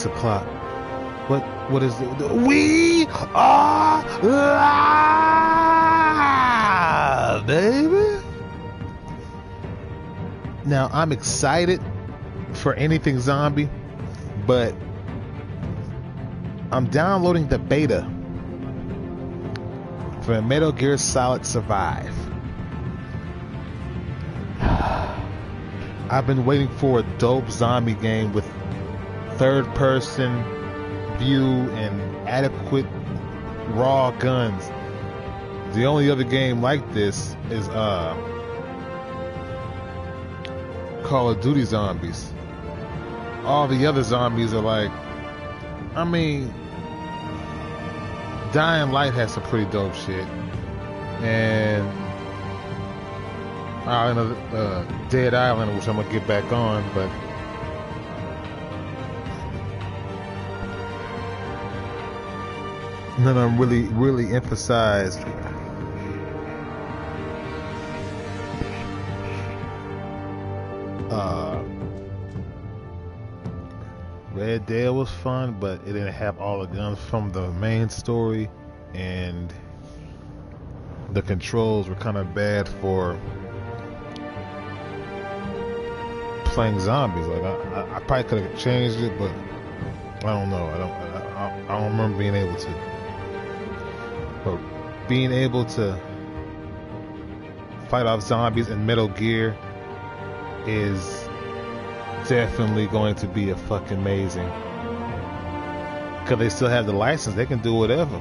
6 o'clock. What is it? We are live, baby. Now I'm excited for anything zombie, but I'm downloading the beta for Metal Gear Solid Survive. I've been waiting for a dope zombie game with third-person view and adequate raw guns. The only other game like this is Call of Duty Zombies. All the other zombies are like, I mean, Dying Light has some pretty dope shit, and Dead Island, which I'm gonna get back on, but none of them really emphasized Red Dead was fun, but it didn't have all the guns from the main story, and the controls were kind of bad for playing zombies. Like I probably could have changed it, but I don't know. I don't remember being able to. But being able to fight off zombies in Metal Gear is definitely going to be a fucking amazing. Because they still have the license, they can do whatever.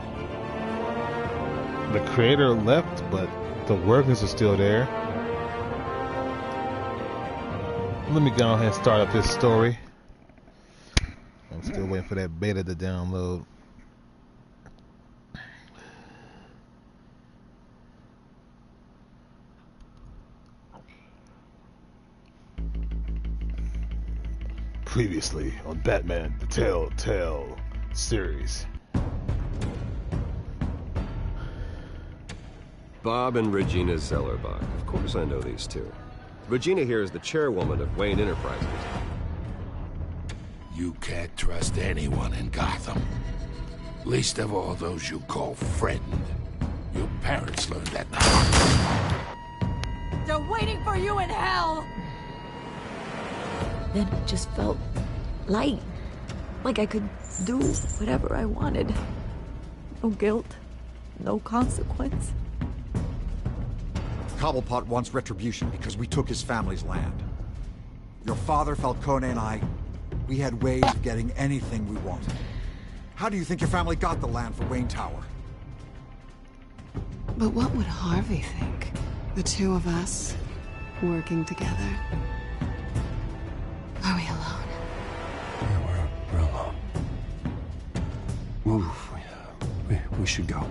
The creator left, but the workings are still there. Let me go ahead and start up this story. I'm still waiting for that beta to download. Previously on Batman, the TELLTALE series. Bob and Regina Zellerbach. Of course I know these two. Regina here is the chairwoman of Wayne Enterprises. You can't trust anyone in Gotham. Least of all those you call friend. Your parents learned that. They're waiting for you in hell! Then it just felt light. Like I could do whatever I wanted. No guilt, no consequence. Cobblepot wants retribution because we took his family's land. Your father, Falcone, and I, we had ways of getting anything we wanted. How do you think your family got the land for Wayne Tower? But what would Harvey think? The two of us working together. Are we alone? Yeah, we're alone. Move. We should go.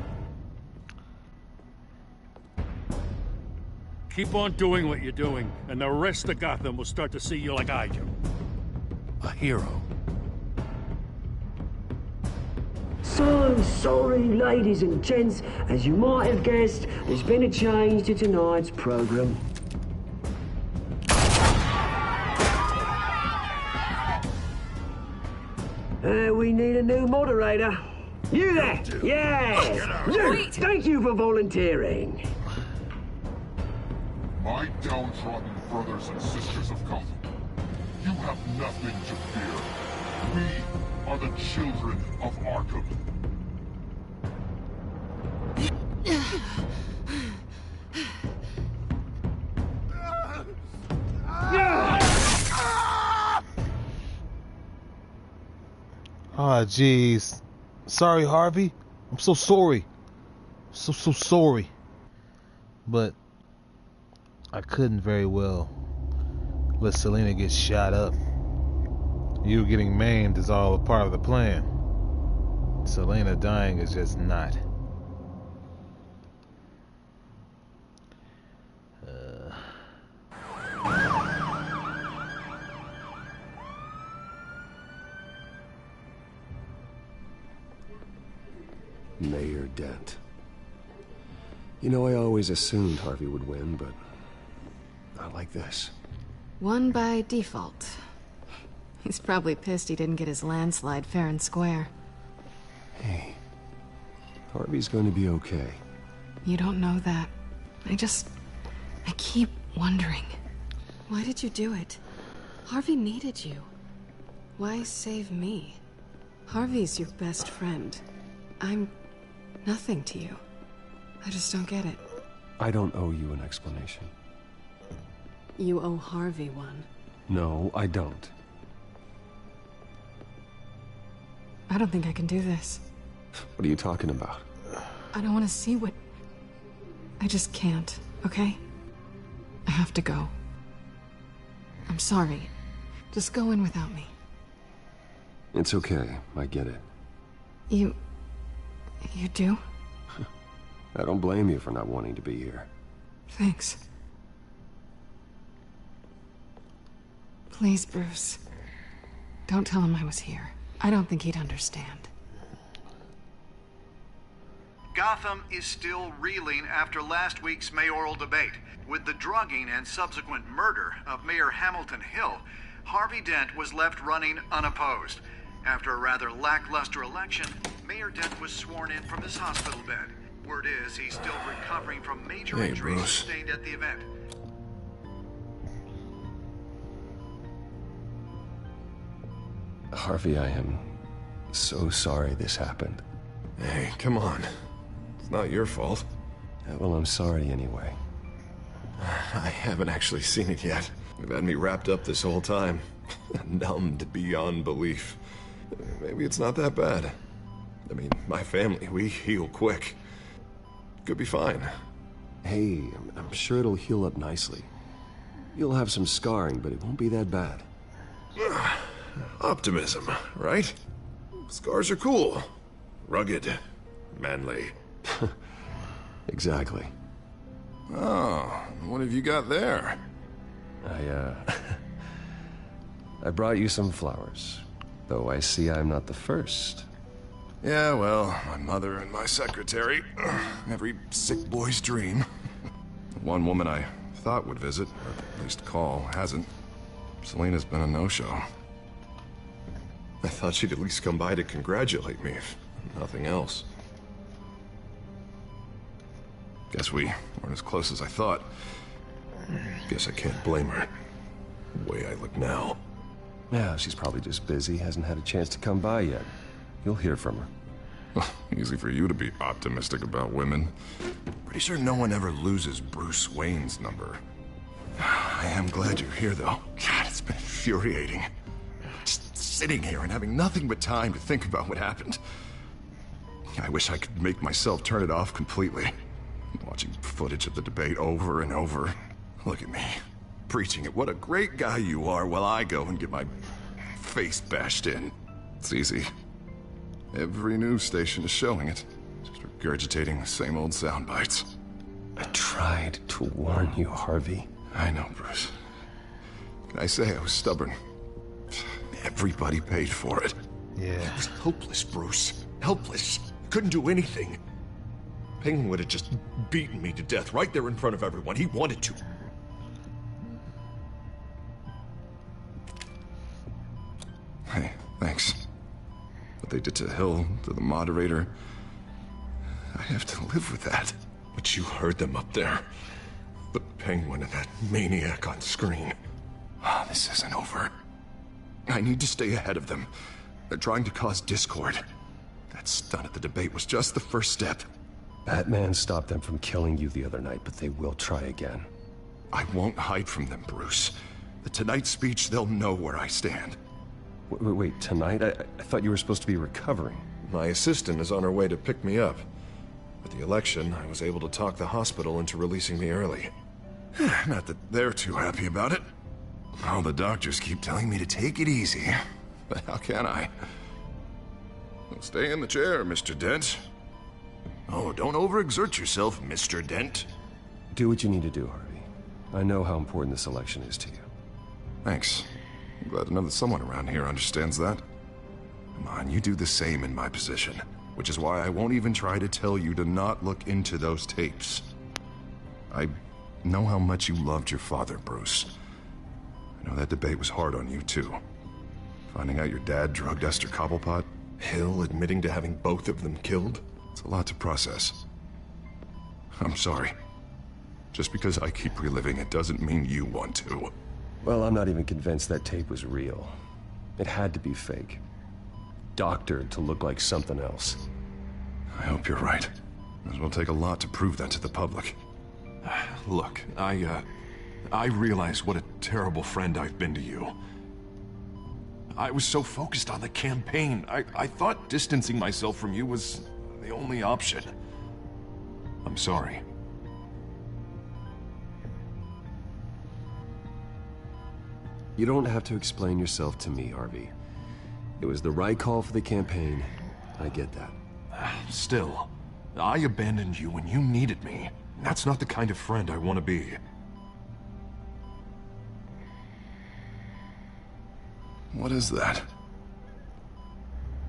Keep on doing what you're doing, and the rest of Gotham will start to see you like I do. A hero. So sorry, ladies and gents. As you might have guessed, there's been a change to tonight's program. We need a new moderator. You there? Yes! You! Thank you for volunteering. My downtrodden brothers and sisters of Gotham, you have nothing to fear. We are the children of Arkham. Ah, jeez. Sorry, Harvey. I'm so sorry. So sorry. But I couldn't very well let Selina get shot up. You getting maimed is all a part of the plan. Selina dying is just not. Mayor Dent. You know, I always assumed Harvey would win, but not like this. One by default. He's probably pissed he didn't get his landslide fair and square. Hey, Harvey's going to be okay. You don't know that. I keep wondering. Why did you do it? Harvey needed you. Why save me? Harvey's your best friend. I'm nothing to you. I just don't get it. I don't owe you an explanation. You owe Harvey one. No, I don't. I don't think I can do this. What are you talking about? I don't want to see what... I just can't, okay? I have to go. I'm sorry. Just go in without me. It's okay. I get it. You do? I don't blame you for not wanting to be here. Thanks. Please, Bruce. Don't tell him I was here. I don't think he'd understand. Gotham is still reeling after last week's mayoral debate. With the drugging and subsequent murder of Mayor Hamilton Hill, Harvey Dent was left running unopposed. After a rather lackluster election, Mayor Dent was sworn in from his hospital bed. Word is he's still recovering from major injuries sustained at the event. Harvey, I am so sorry this happened. Hey, come on. It's not your fault. Well, I'm sorry anyway. I haven't actually seen it yet. You've had me wrapped up this whole time. Numbed beyond belief. Maybe it's not that bad. I mean, my family, we heal quick. Could be fine. Hey, I'm sure it'll heal up nicely. You'll have some scarring, but it won't be that bad. Optimism, right? Scars are cool. Rugged. Manly. Exactly. Oh, what have you got there? I brought you some flowers. Though I see I'm not the first. Yeah, well, my mother and my secretary. Every sick boy's dream. One woman I thought would visit, or at least call, hasn't. Selina's been a no-show. I thought she'd at least come by to congratulate me, if nothing else. Guess we weren't as close as I thought. Guess I can't blame her. The way I look now. Yeah, she's probably just busy, hasn't had a chance to come by yet. You'll hear from her. Easy for you to be optimistic about women. Pretty sure no one ever loses Bruce Wayne's number. I am glad you're here, though. God, it's been infuriating. Just sitting here and having nothing but time to think about what happened. I wish I could make myself turn it off completely. Watching footage of the debate over and over. Look at me, preaching at what a great guy you are while I go and get my face bashed in. It's easy. Every news station is showing it. Just regurgitating the same old sound bites. I tried to warn you, Harvey. I know, Bruce. Can I say I was stubborn? Everybody paid for it. Yeah. I was hopeless, Bruce. Helpless. Couldn't do anything. Penguin would have just beaten me to death right there in front of everyone. He wanted to. Hey, thanks. What they did to Hill, to the moderator, I have to live with that. But you heard them up there. The Penguin and that maniac on screen. This isn't over. I need to stay ahead of them. They're trying to cause discord. That stunt at the debate was just the first step. Batman stopped them from killing you the other night, but they will try again. I won't hide from them, Bruce. The Tonight speech, they'll know where I stand. Wait, tonight? I thought you were supposed to be recovering. My assistant is on her way to pick me up. At the election, I was able to talk the hospital into releasing me early. Not that they're too happy about it. All the doctors keep telling me to take it easy. But how can I? Well, stay in the chair, Mr. Dent. Oh, don't overexert yourself, Mr. Dent. Do what you need to do, Harvey. I know how important this election is to you. Thanks. I'm glad to know that someone around here understands that. Come on, you do the same in my position. Which is why I won't even try to tell you to not look into those tapes. I know how much you loved your father, Bruce. I know that debate was hard on you, too. Finding out your dad drugged Esther Cobblepot, Hill admitting to having both of them killed. It's a lot to process. I'm sorry. Just because I keep reliving it doesn't mean you want to. Well, I'm not even convinced that tape was real. It had to be fake. Doctored to look like something else. I hope you're right. It will take a lot to prove that to the public. Look, I realize what a terrible friend I've been to you. I was so focused on the campaign. I thought distancing myself from you was the only option. I'm sorry. You don't have to explain yourself to me, Harvey. It was the right call for the campaign. I get that. Still, I abandoned you when you needed me. That's not the kind of friend I want to be. What is that?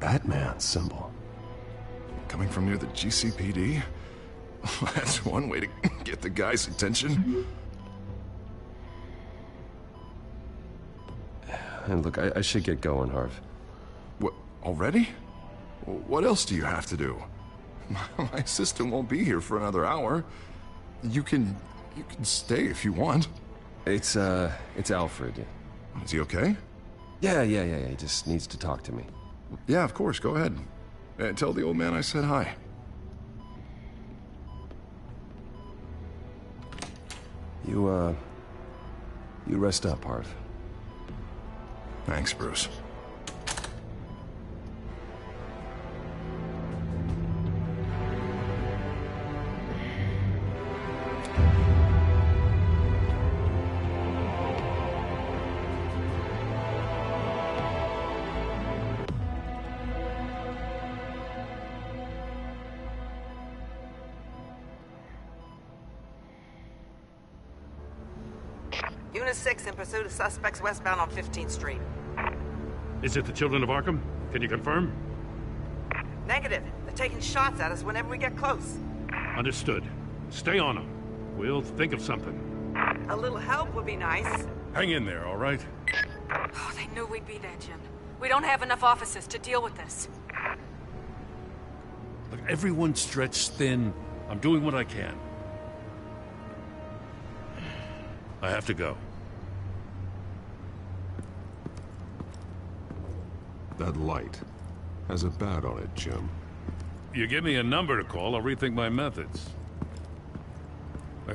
Batman symbol. Coming from near the GCPD? That's one way to get the guy's attention. And look, I should get going, Harv. What, already? What else do you have to do? My assistant won't be here for another hour. You can stay if you want. It's Alfred. Is he okay? Yeah, he just needs to talk to me. Yeah, of course, go ahead. Tell the old man I said hi. You rest up, Harv. Thanks, Bruce. Unit 6 in pursuit of suspects westbound on 15th Street. Is it the Children of Arkham? Can you confirm? Negative. They're taking shots at us whenever we get close. Understood. Stay on them. We'll think of something. A little help would be nice. Hang in there, all right? Oh, they knew we'd be there, Jim. We don't have enough officers to deal with this. Look, everyone's stretched thin. I'm doing what I can. I have to go. That light has a bat on it, Jim. You give me a number to call, I'll rethink my methods.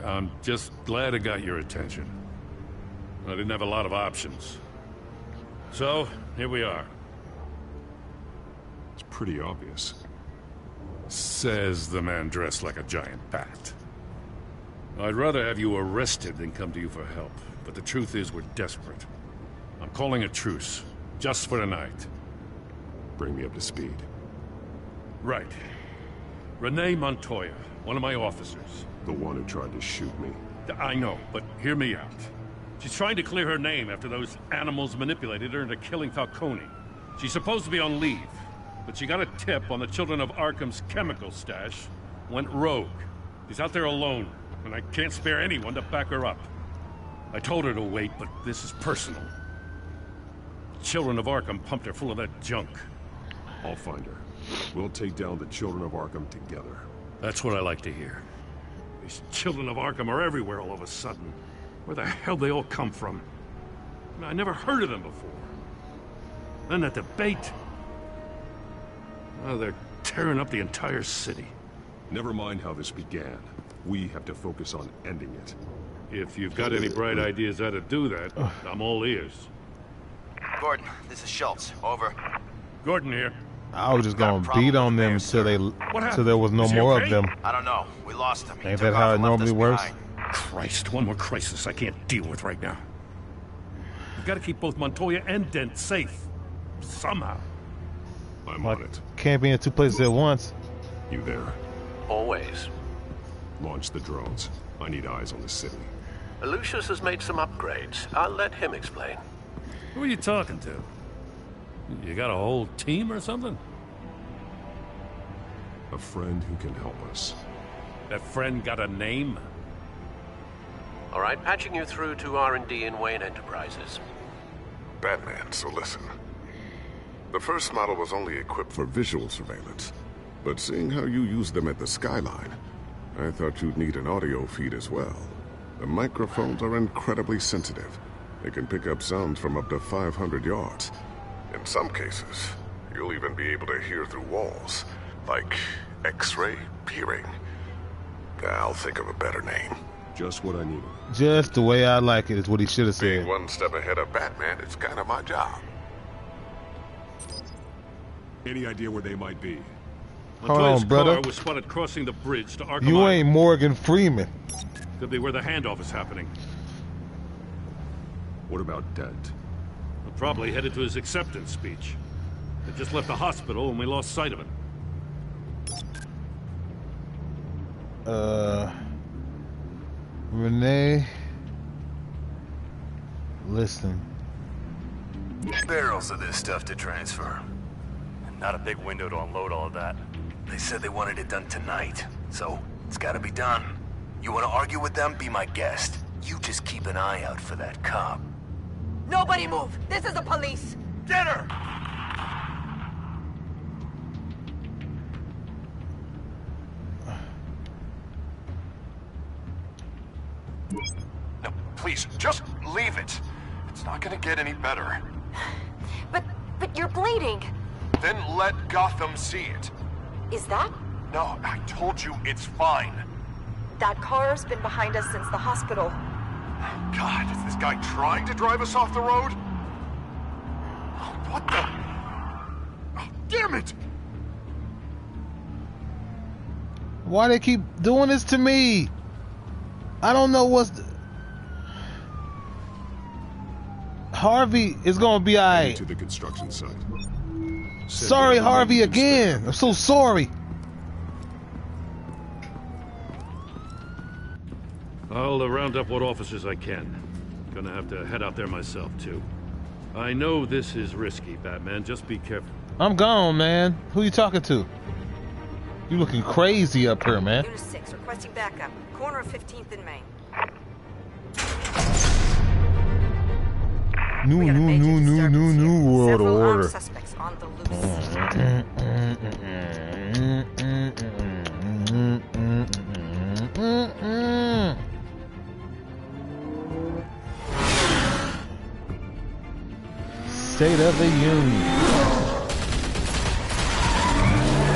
I'm just glad it got your attention. I didn't have a lot of options. So, here we are. It's pretty obvious. Says the man dressed like a giant bat. I'd rather have you arrested than come to you for help, but the truth is we're desperate. I'm calling a truce, just for tonight. Bring me up to speed. Right. Renee Montoya, one of my officers. The one who tried to shoot me. I know, but hear me out. She's trying to clear her name after those animals manipulated her into killing Falcone. She's supposed to be on leave, but she got a tip on the Children of Arkham's chemical stash, went rogue. She's out there alone, and I can't spare anyone to back her up. I told her to wait, but this is personal. Children of Arkham pumped her full of that junk. I'll find her. We'll take down the Children of Arkham together. That's what I like to hear. These Children of Arkham are everywhere all of a sudden. Where the hell they all come from? I never heard of them before. Then that debate. Oh, they're tearing up the entire city. Never mind how this began. We have to focus on ending it. If you've got any bright ideas how to do that, I'm all ears. Gordon, this is Schultz. Over. Gordon here. I was just gonna beat on them until there was no more of them. I don't know. We lost him. Ain't that how it normally works? Christ, one more crisis I can't deal with right now. We've got to keep both Montoya and Dent safe. Somehow. I'm on it. Can't be in two places at once. You there? Always. Launch the drones. I need eyes on the city. Lucius has made some upgrades. I'll let him explain. Who are you talking to? You got a whole team or something? A friend who can help us. That friend got a name? All right, patching you through to R&D in Wayne Enterprises. Batman, so listen. The first model was only equipped for visual surveillance, but seeing how you use them at the skyline, I thought you'd need an audio feed as well. The microphones are incredibly sensitive. They can pick up sounds from up to 500 yards. In some cases, you'll even be able to hear through walls, like X-ray peering. I'll think of a better name. Just what I needed. Just the way I like it is what he should have said. Being one step ahead of Batman, it's kind of my job. Any idea where they might be? Hold on, brother. Car was spotted crossing the bridge to Arkham You Island. ain't Morgan Freeman. Could be where the handoff is happening. What about Dent? We're probably headed to his acceptance speech. They just left the hospital and we lost sight of him. Renee, listen. Barrels of this stuff to transfer. Not a big window to unload all of that. They said they wanted it done tonight, so it's gotta be done. You wanna argue with them? Be my guest. You just keep an eye out for that cop. Nobody move! This is the police! Get her! No, please, just leave it. It's not gonna get any better. But you're bleeding. Then let Gotham see it. Is that? No, I told you it's fine. That car's been behind us since the hospital. God, is this guy trying to drive us off the road? Oh, what the? Oh, damn it! Why they keep doing this to me? I don't know what's... Harvey is gonna be alright. To the construction site. Sorry, Harvey, again. I'm so sorry. I'll round up what officers I can. Gonna have to head out there myself, too. I know this is risky, Batman. Just be careful. I'm gone, man. Who you talking to? You looking crazy up here, man. Unit 6, requesting backup. Corner of 15th and Main. New world order. Suspects on the loose. State of the Union.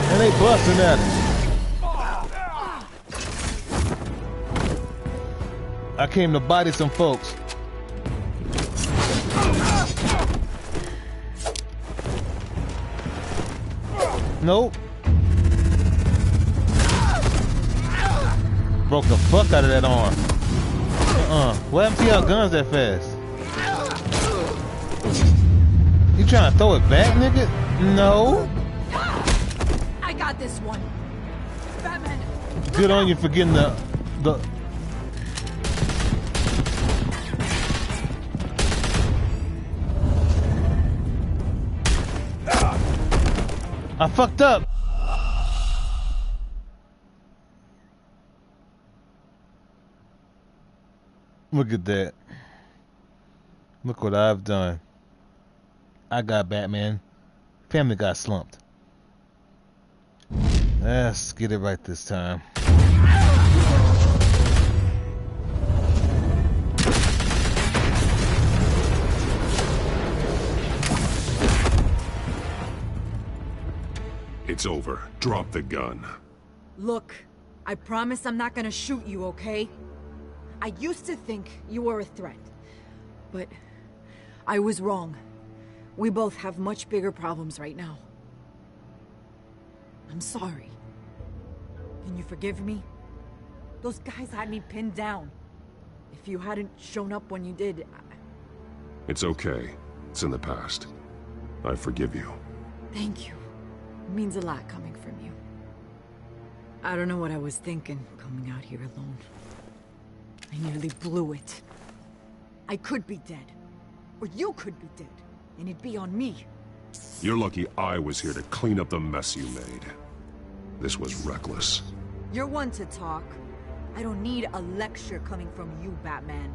And they busting at it. I came to body some folks. Nope. Broke the fuck out of that arm. What happened to y'all guns that fast? You trying to throw it back, nigga? No. I got this one. Batman. Good on you for getting the I fucked up. Look at that. Look what I've done. I got Batman. Family got slumped. Let's get it right this time. It's over. Drop the gun. Look, I promise I'm not gonna shoot you, okay? I used to think you were a threat, but I was wrong. We both have much bigger problems right now. I'm sorry. Can you forgive me? Those guys had me pinned down. If you hadn't shown up when you did... It's okay. It's in the past. I forgive you. Thank you. It means a lot coming from you. I don't know what I was thinking, coming out here alone. I nearly blew it. I could be dead. Or you could be dead. And it'd be on me. You're lucky I was here to clean up the mess you made. This was reckless. You're one to talk. I don't need a lecture coming from you, Batman.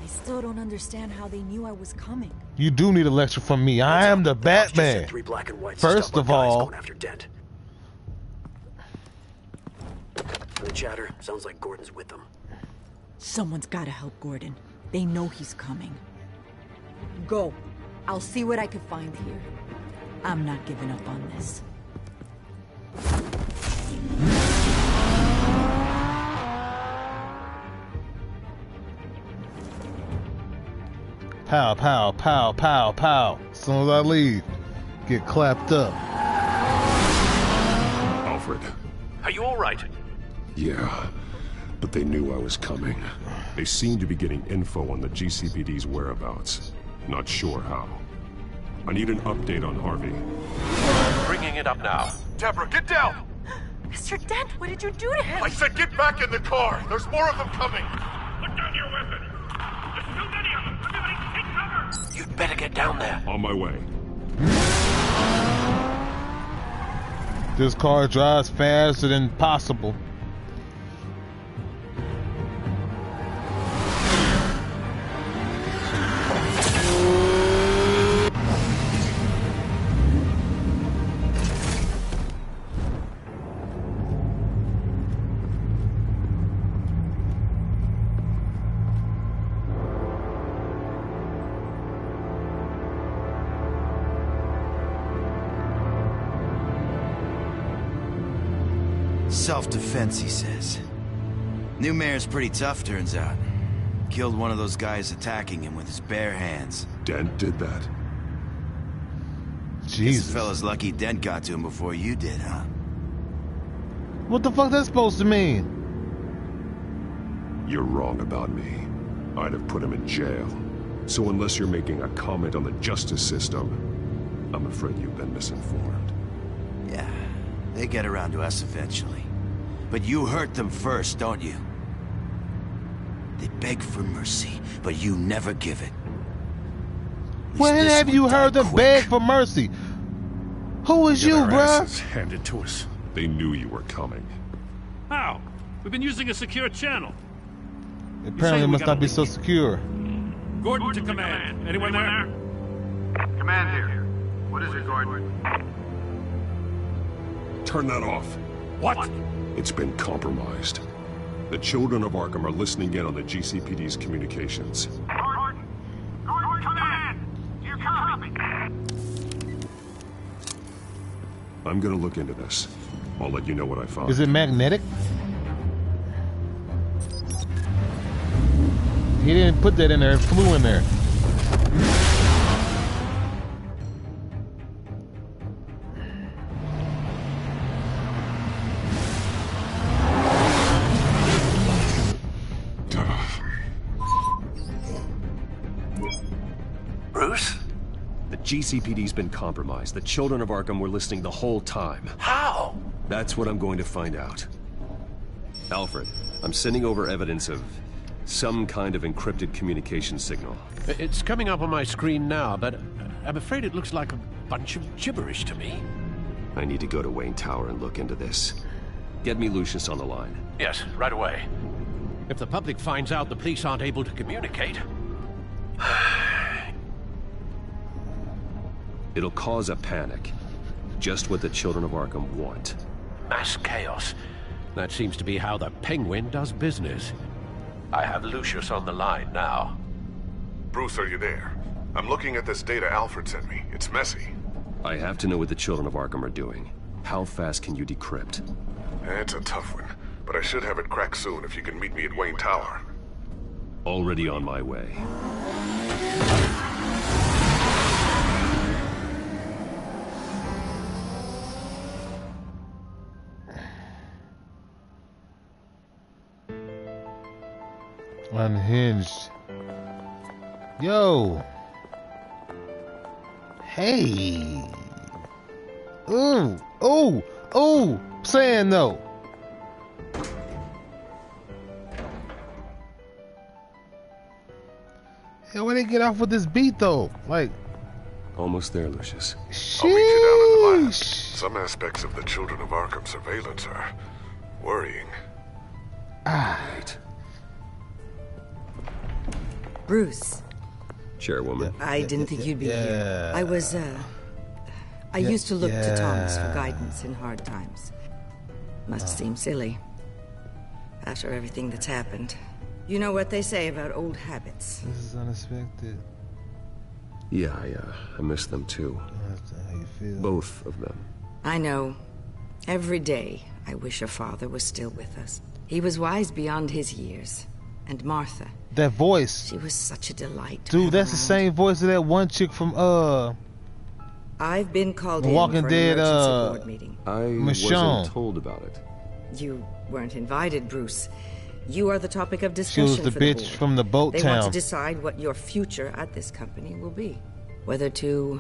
I still don't understand how they knew I was coming. You do need a lecture from me. I am the Batman. Three black and whites First of all, going after Dent. The chatter sounds like Gordon's with them. Someone's gotta help Gordon. They know he's coming. Go. I'll see what I can find here. I'm not giving up on this. pow, pow, pow, pow, pow. As soon as I leave, get clapped up. Alfred. Are you all right? Yeah, but they knew I was coming. They seem to be getting info on the GCPD's whereabouts. Not sure how. I need an update on Harvey. Bringing it up now. Deborah, get down! Mr. Dent, what did you do to him? I said get back in the car! There's more of them coming! Put down your weapon! There's too many of them! Everybody take cover! You'd better get down there. On my way. This car drives faster than possible. Self-defense, he says. New mayor's pretty tough, turns out. Killed one of those guys attacking him with his bare hands. Dent did that? Jesus. This fella's lucky Dent got to him before you did, huh? What the fuck that's supposed to mean? You're wrong about me. I'd have put him in jail. So unless you're making a comment on the justice system, I'm afraid you've been misinformed. Yeah, they get around to us eventually. But you hurt them first, don't you? They beg for mercy, but you never give it. When have you heard them beg for mercy? Who is you, bruh? Handed to us. They knew you were coming. How? We've been using a secure channel. Apparently it must not be so secure. Gordon to command. Anyone there? Command here. What is it, Gordon? Turn that off. What? It's been compromised. The children of Arkham are listening in on the GCPD's communications. Gordon! Gordon, command! You copy? I'm gonna look into this. I'll let you know what I find. Is it magnetic? He didn't put that in there, it flew in there. Bruce? The GCPD's been compromised. The children of Arkham were listening the whole time. How? That's what I'm going to find out. Alfred, I'm sending over evidence of some kind of encrypted communication signal. It's coming up on my screen now, but I'm afraid it looks like a bunch of gibberish to me. I need to go to Wayne Tower and look into this. Get me Lucius on the line. Yes, right away. If the public finds out the police aren't able to communicate... It'll cause a panic. Just what the children of Arkham want. Mass chaos. That seems to be how the Penguin does business. I have Lucius on the line now. Bruce, are you there? I'm looking at this data Alfred sent me. It's messy. I have to know what the children of Arkham are doing. How fast can you decrypt? It's a tough one, but I should have it cracked soon if you can meet me at Wayne Tower. Already on my way. Unhinged. Yo. Hey. Ooh. Ooh. Ooh. Saying no. Hey, where they get off with this beat though? Like. Almost there, Lucius. I'll meet you down in the lab. Some aspects of the Children of Arkham surveillance are worrying. Ah. Right. Bruce. Chairwoman. I didn't think you'd be here. I used to look to Thomas for guidance in hard times. Must seem silly. After everything that's happened. You know what they say about old habits. This is unexpected. Yeah, I miss them too. That's how you feel. Both of them. I know. Every day, I wish your father was still with us. He was wise beyond his years. And Martha. That voice. She was such a delight. Dude, that's the same voice of that one chick from I've been called The in Walking for an Dead emergency board meeting. I Michonne. wasn't told about it. You weren't invited, Bruce. You are the topic of She discussion was the for bitch the board. from the boat They town. want to decide what your future at this company will be. Whether to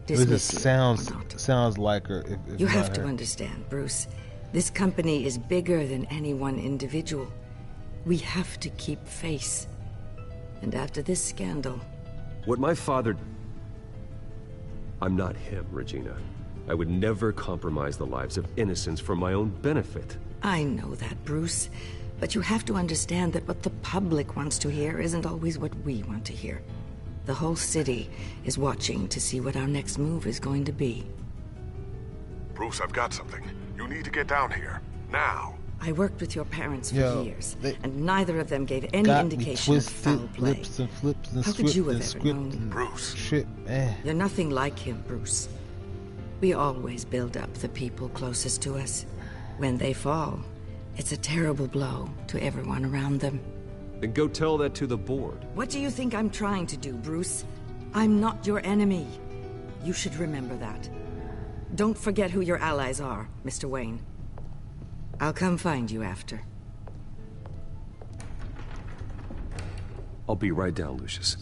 This dismiss you sounds like her. If You not have to her. understand, Bruce. This company is bigger than any one individual. We have to keep face. And after this scandal... What my father... I'm not him, Regina. I would never compromise the lives of innocents for my own benefit. I know that, Bruce. But you have to understand that what the public wants to hear isn't always what we want to hear. The whole city is watching to see what our next move is going to be. Bruce, I've got something. You need to get down here. Now. I worked with your parents for Yo, years, and neither of them gave any Got me indication of foul twisted play. lips and flips and How could you script have and ever script known? and Bruce. Shit, man. You're nothing like him, Bruce. We always build up the people closest to us. When they fall, it's a terrible blow to everyone around them. Then go tell that to the board. What do you think I'm trying to do, Bruce? I'm not your enemy. You should remember that. Don't forget who your allies are, Mr. Wayne. I'll come find you after. I'll be right down, Lucius.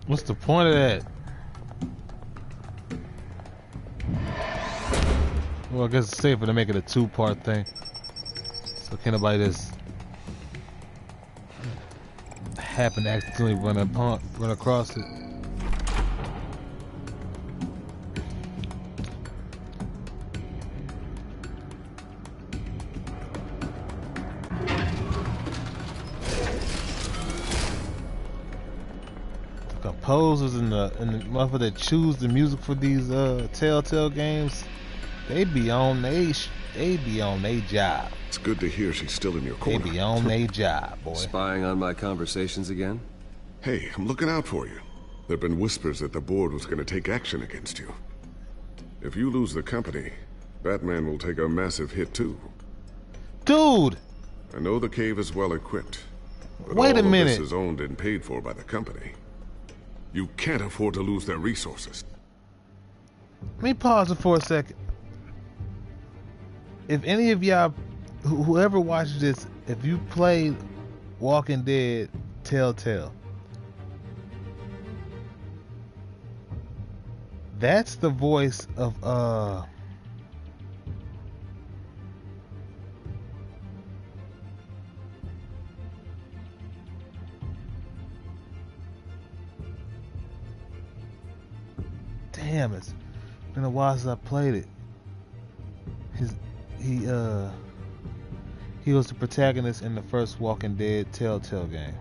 What's the point of that? Well, I guess it's safer to make it a two-part thing. So can't nobody just happen to accidentally run across it. Composers and the motherfucker that choose the music for these Telltale games, they be on they job. It's good to hear she's still in your corner. They be on their job, boy. Spying on my conversations again? Hey, I'm looking out for you. There've been whispers that the board was going to take action against you. If you lose the company, Batman will take a massive hit too. Dude! I know the cave is well equipped, but Wait a all minute. of this is owned and paid for by the company. You can't afford to lose their resources. Let me pause it for a second. If any of y'all, whoever watches this, if you played Walking Dead Telltale, that's the voice of damn, it's been a while since I played it. He was the protagonist in the first Walking Dead Telltale game.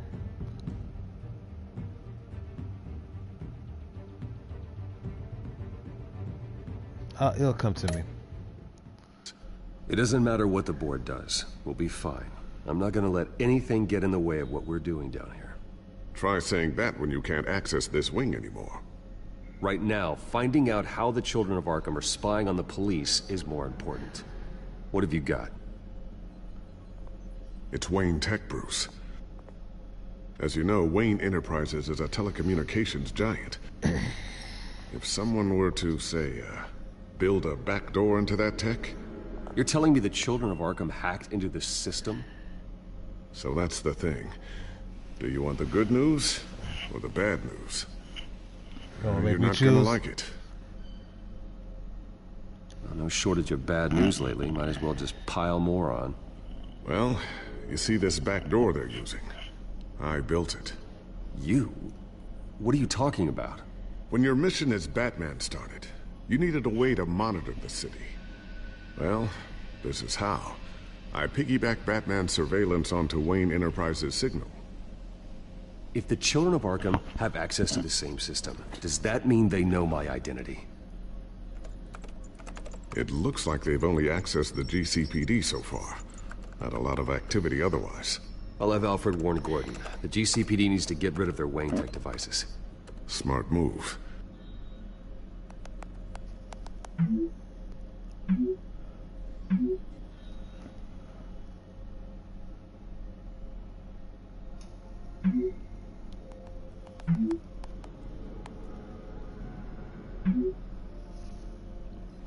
It'll come to me. It doesn't matter what the board does. We'll be fine. I'm not gonna let anything get in the way of what we're doing down here. Try saying that when you can't access this wing anymore. Right now, finding out how the children of Arkham are spying on the police is more important. What have you got? It's Wayne Tech, Bruce. As you know, Wayne Enterprises is a telecommunications giant. If someone were to, say, build a backdoor into that tech, You're telling me the children of Arkham hacked into the system? So that's the thing. Do you want the good news or the bad news? You're not gonna like it. Well, no shortage of bad news lately. Might as well just pile more on. Well, you see this back door they're using? I built it. You? What are you talking about? When your mission as Batman started, you needed a way to monitor the city. Well, this is how. I piggybacked Batman's surveillance onto Wayne Enterprises' signal. If the children of Arkham have access to the same system, does that mean they know my identity? It looks like they've only accessed the GCPD so far. Not a lot of activity otherwise. I'll have Alfred warn Gordon. The GCPD needs to get rid of their Wayne Tech devices. Smart move.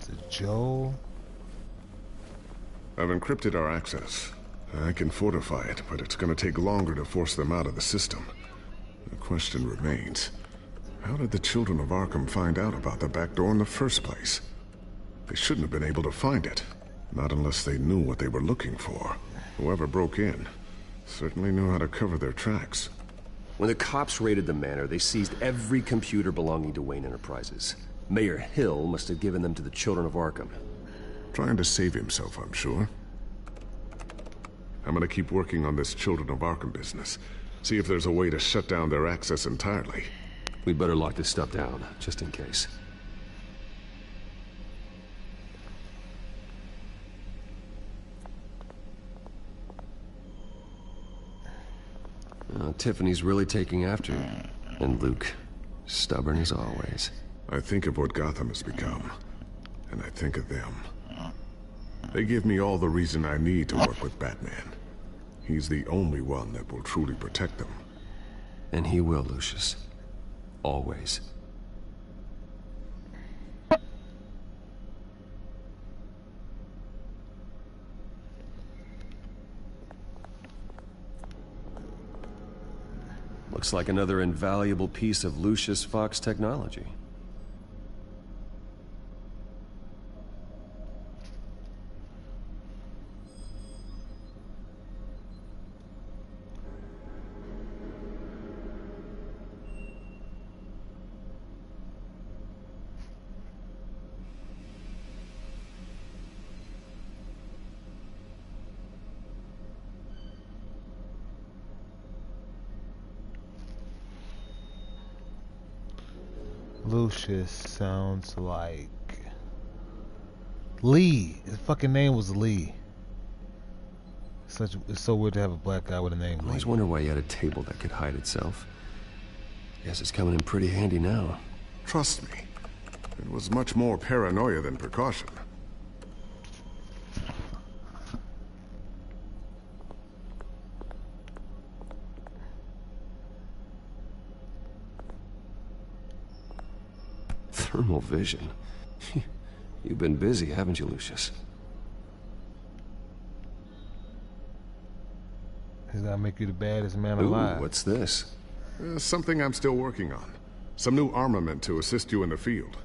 Is it Joe? I've encrypted our access. I can fortify it, but it's gonna take longer to force them out of the system. The question remains, how did the children of Arkham find out about the back door in the first place? They shouldn't have been able to find it. Not unless they knew what they were looking for. Whoever broke in certainly knew how to cover their tracks. When the cops raided the manor, they seized every computer belonging to Wayne Enterprises. Mayor Hill must have given them to the children of Arkham. Trying to save himself, I'm sure. I'm gonna keep working on this Children of Arkham business. See if there's a way to shut down their access entirely. We'd better lock this stuff down, just in case. Tiffany's really taking after you. And Luke, stubborn as always. I think of what Gotham has become, and I think of them. They give me all the reason I need to work with Batman. He's the only one that will truly protect them. And he will, Lucius. Always. Looks like another invaluable piece of Lucius Fox technology. Lucius sounds like Lee. His fucking name was Lee. It's so weird to have a black guy with a name. I always wondered why he had a table that could hide itself. Guess it's coming in pretty handy now. Trust me, it was much more paranoia than precaution. Thermal vision. You've been busy, haven't you, Lucius? He's gotta make you the baddest man Ooh, alive. what's this? Something I'm still working on. Some new armament to assist you in the field.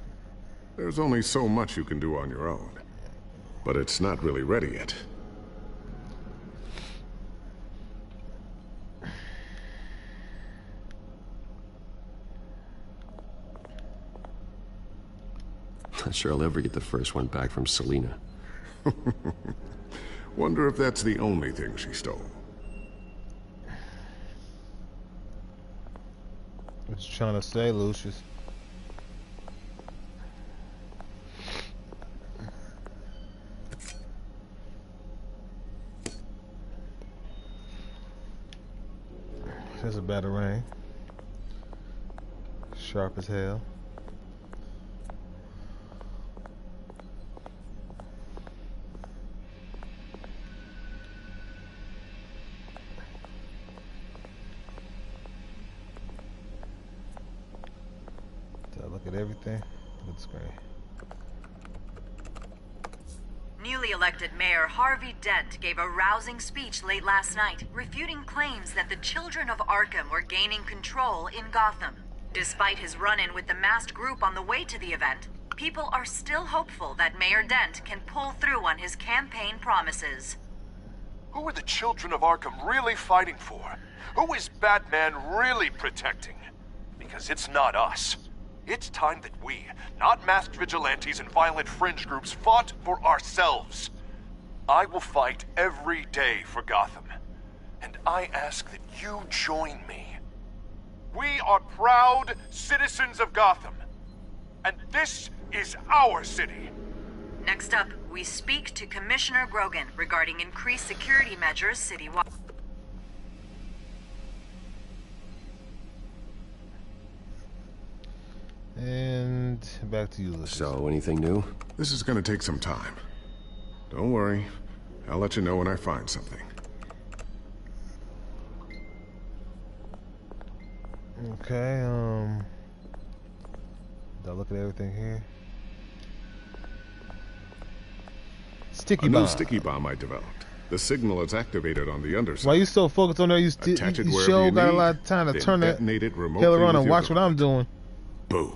There's only so much you can do on your own. But it's not really ready yet. Not sure I'll ever get the first one back from Selina. Wonder if that's the only thing she stole. What you trying to say, Lucius? There's a batarang. Sharp as hell. Look at everything. Looks great. Newly elected Mayor Harvey Dent gave a rousing speech late last night, refuting claims that the children of Arkham were gaining control in Gotham. Despite his run-in with the masked group on the way to the event, people are still hopeful that Mayor Dent can pull through on his campaign promises. Who are the children of Arkham really fighting for? Who is Batman really protecting? Because it's not us. It's time that we, not masked vigilantes and violent fringe groups, fought for ourselves. I will fight every day for Gotham. And I ask that you join me. We are proud citizens of Gotham. And this is our city. Next up, we speak to Commissioner Grogan regarding increased security measures citywide. And back to you, Lucius. So, anything new? This is gonna take some time. Don't worry. I'll let you know when I find something. Okay, did I look at everything here? Sticky bomb. bomb. A new sticky bomb I developed. The signal is activated on the underside. Why you so focused on there? You sure got a lot of time to turn that hell around and watch what I'm doing. Boom.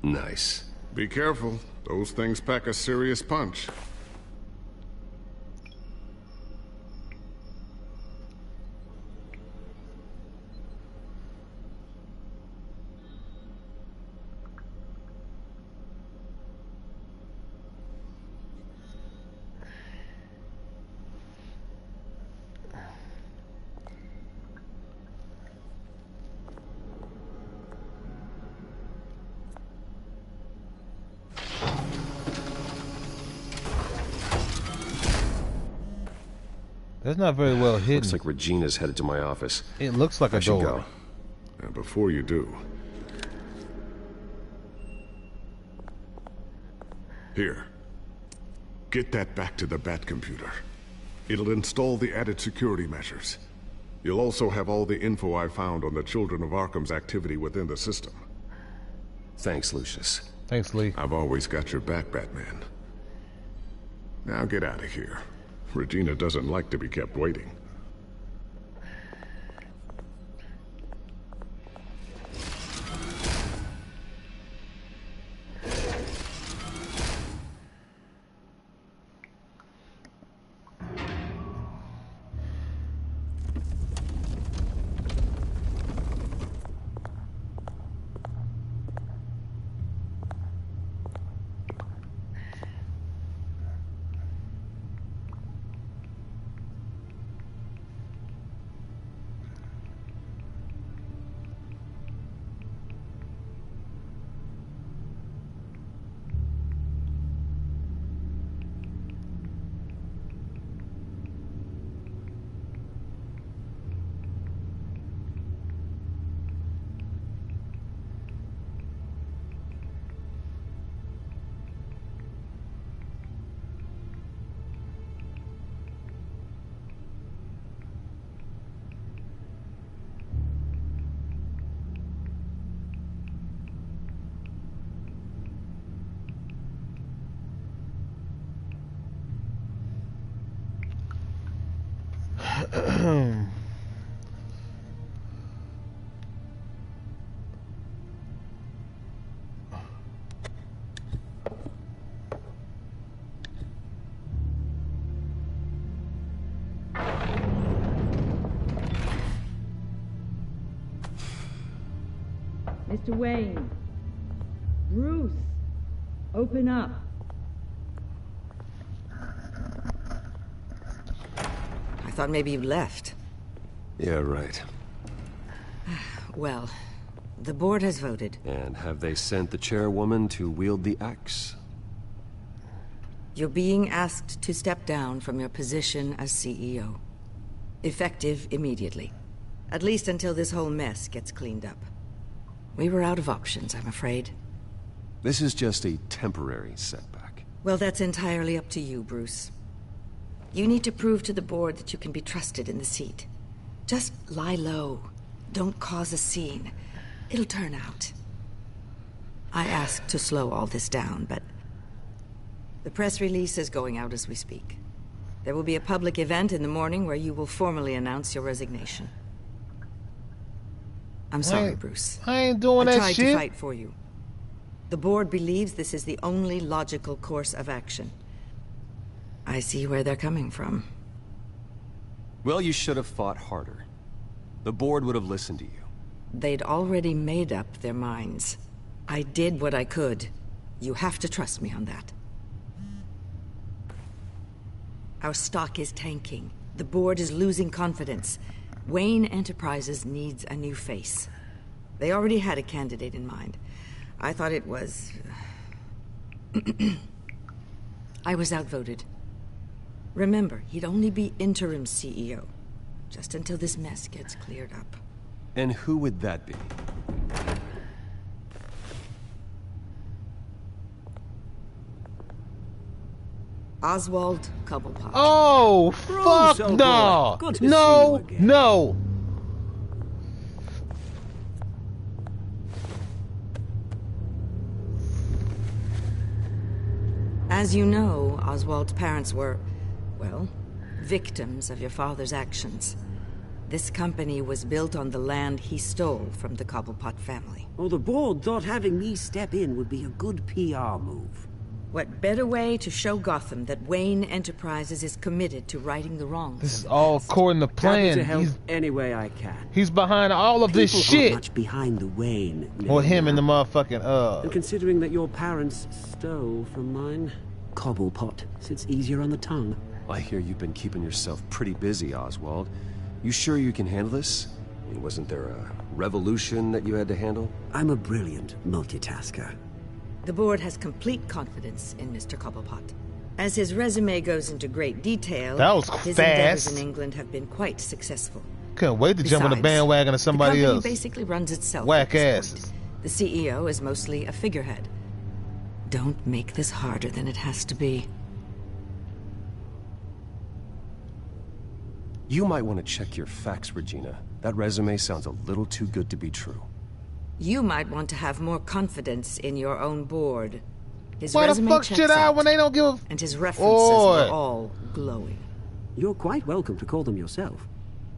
Nice. Be careful. Those things pack a serious punch. That's not very well hidden. Looks like Regina's headed to my office. It looks like a door. Go. And before you do... Here. Get that back to the Bat computer. It'll install the added security measures. You'll also have all the info I found on the Children of Arkham's activity within the system. Thanks, Lucius. Thanks, Lee. I've always got your back, Batman. Now get out of here. Regina doesn't like to be kept waiting. Mr. Wayne. Bruce. Open up. I thought maybe you left. Yeah, right. Well, the board has voted. And have they sent the chairwoman to wield the axe? You're being asked to step down from your position as CEO. Effective immediately. At least until this whole mess gets cleaned up. We were out of options, I'm afraid. This is just a temporary setback. Well, that's entirely up to you, Bruce. You need to prove to the board that you can be trusted in the seat. Just lie low. Don't cause a scene. It'll turn out. I asked to slow all this down, but The press release is going out as we speak. There will be a public event in the morning where you will formally announce your resignation. I'm sorry, Bruce. I ain't doing that shit. I tried to fight for you. The board believes this is the only logical course of action. I see where they're coming from. Well, you should have fought harder. The board would have listened to you. They'd already made up their minds. I did what I could. You have to trust me on that. Our stock is tanking. The board is losing confidence. Wayne Enterprises needs a new face. They already had a candidate in mind. I thought it was... I was outvoted. Remember, he'd only be interim CEO. Just until this mess gets cleared up. And who would that be? Oswald Cobblepot. Oh, fuck no! No, no! As you know, Oswald's parents were, well, victims of your father's actions. This company was built on the land he stole from the Cobblepot family. Well, the board thought having me step in would be a good PR move. What better way to show Gotham that Wayne Enterprises is committed to righting the wrongs? This is all according to plan. Happy to help any way I can. He's behind all of this People shit. aren't much behind the Wayne. Or him and the motherfucking And considering that your parents stole from mine, Cobblepot sits easier on the tongue. I hear you've been keeping yourself pretty busy, Oswald. You sure you can handle this? I mean, wasn't there a revolution that you had to handle? I'm a brilliant multitasker. The board has complete confidence in Mr. Cobblepot. As his resume goes into great detail, that was his fast. endeavors in England have been quite successful. Couldn't wait to jump on the bandwagon of somebody the company else. Basically runs itself. Whack asses. The CEO is mostly a figurehead. Don't make this harder than it has to be. You might want to check your facts, Regina. That resume sounds a little too good to be true. You might want to have more confidence in your own board. His Why the resume fuck checks should I out, when they don't give a... and his references are all glowing. You're quite welcome to call them yourself.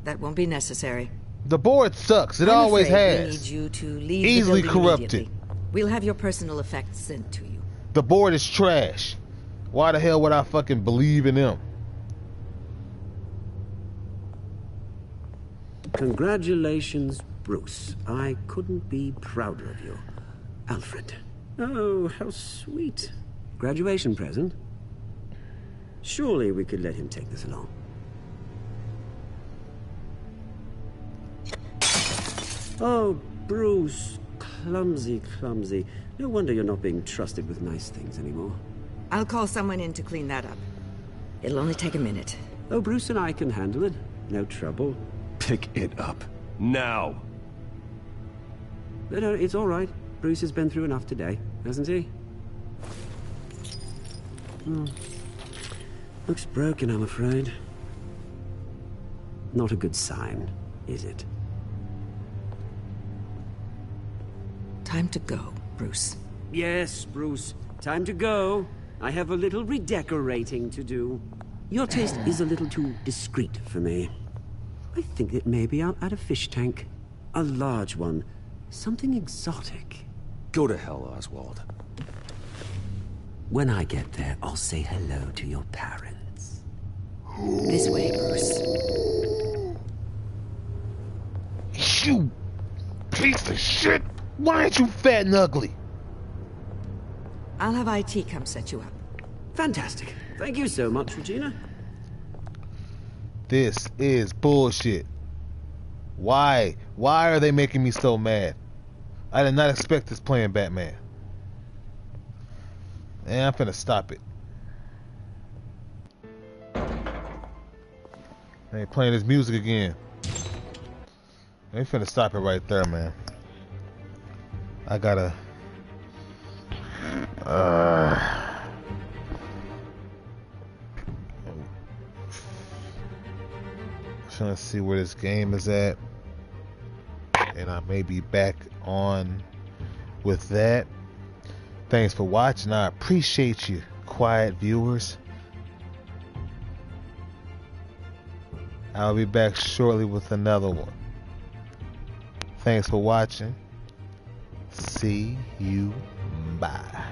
That won't be necessary. The board sucks. It I'm always afraid has. We need you to leave Easily the building corrupted. immediately. We'll have your personal effects sent to you. The board is trash. Why the hell would I fucking believe in them? Congratulations, Bruce. I couldn't be prouder of you. Alfred. Oh, how sweet. Graduation present? Surely we could let him take this along. Oh, Bruce. Clumsy, clumsy. No wonder you're not being trusted with nice things anymore. I'll call someone in to clean that up. It'll only take a minute. Oh, Bruce and I can handle it. No trouble. Pick it up. Now! No, it's all right. Bruce has been through enough today, hasn't he? Looks broken, I'm afraid. Not a good sign, is it? Time to go, Bruce. Yes, Bruce. Time to go. I have a little redecorating to do. Your taste is a little too discreet for me. I think that maybe I'll add a fish tank. A large one. Something exotic. Go to hell, Oswald. When I get there, I'll say hello to your parents. This way, Bruce. You piece of shit! Why aren't you fat and ugly? I'll have IT come set you up. Fantastic. Thank you so much, Regina. This is bullshit. Why? Why are they making me so mad? I did not expect this playing Batman. And I'm finna stop it. They ain't playing this music again. They finna stop it right there, man. I gotta... trying to see where this game is at, and I may be back on with that. Thanks for watching. I appreciate you. quiet viewers. I'll be back shortly with another one. Thanks for watching. See you. Bye.